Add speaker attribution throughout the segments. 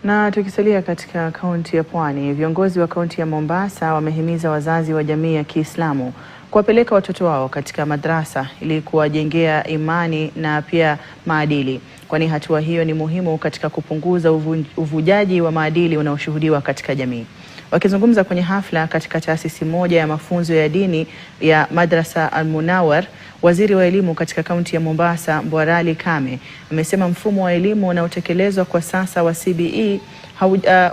Speaker 1: Na tukisalia katika kaunti ya Pwani, viongozi wa kaunti ya Mombasa wamehimiza wazazi wa jamii ya Kiislamu kuwapeleka watoto wao katika madrasa ili kuwajengea imani na pia maadili, kwani hatua hiyo ni muhimu katika kupunguza uvujaji wa maadili unaoshuhudiwa katika jamii. Wakizungumza kwenye hafla katika taasisi moja ya mafunzo ya dini ya Madrasa Al-Munawar, waziri wa elimu katika kaunti ya Mombasa, Mbwarali Kame, amesema mfumo wa elimu unaotekelezwa kwa sasa wa CBE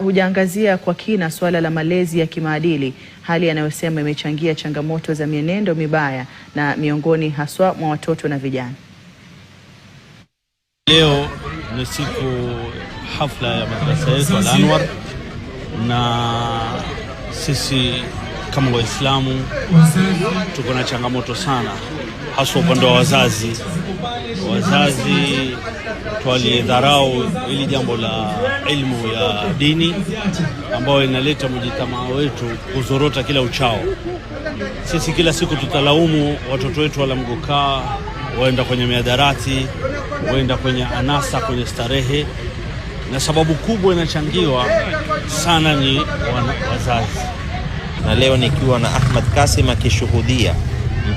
Speaker 1: hujaangazia kwa kina suala la malezi ya kimaadili, hali anayosema imechangia changamoto za mienendo mibaya na miongoni haswa mwa watoto na vijana.
Speaker 2: Leo ni siku hafla ya madrasa yetu Al-Anwar, na sisi kama Waislamu tuko na changamoto sana, hasa upande wa wazazi. Wazazi twalidharau ili jambo la ilmu ya dini ambayo inaleta mjitamaa wetu kuzorota kila uchao. Sisi kila siku tutalaumu watoto wetu wala mgokaa, waenda kwenye miadarati, waenda kwenye anasa, kwenye starehe, na sababu kubwa inachangiwa sana ni wazazi.
Speaker 3: Na leo nikiwa na Ahmad Kasim akishuhudia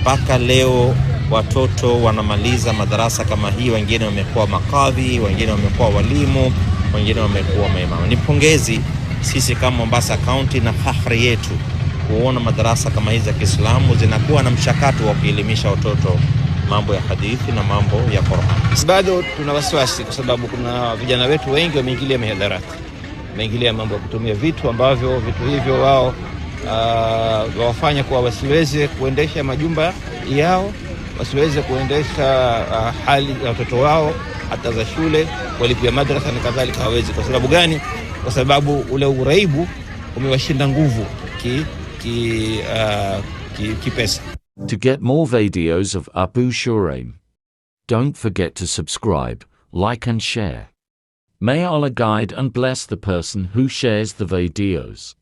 Speaker 3: mpaka leo watoto wanamaliza madarasa kama hii, wengine wamekuwa makadhi, wengine wamekuwa walimu, wengine wamekuwa maimamu. Ni pongezi sisi kama Mombasa County na fakhri yetu kuona madarasa kama hizi za Kiislamu zinakuwa na mchakato wa kuelimisha watoto mambo ya hadithi na mambo ya Qur'an.
Speaker 4: Bado tuna wasiwasi kwa sababu kuna vijana wetu wengi wameingilia mihadarati, wameingilia mambo ya kutumia vitu ambavyo vitu hivyo wao wawafanya kuwa wasiweze kuendesha majumba yao, wasiweze kuendesha hali ya watoto wao hata za shule, walipia madrasa na kadhalika hawezi. Kwa sababu gani? Kwa sababu ule uraibu umewashinda nguvu kipesa.
Speaker 5: To get more videos of Abu Shuraim, don't forget to subscribe, like and share. May Allah guide and bless the person who shares the videos.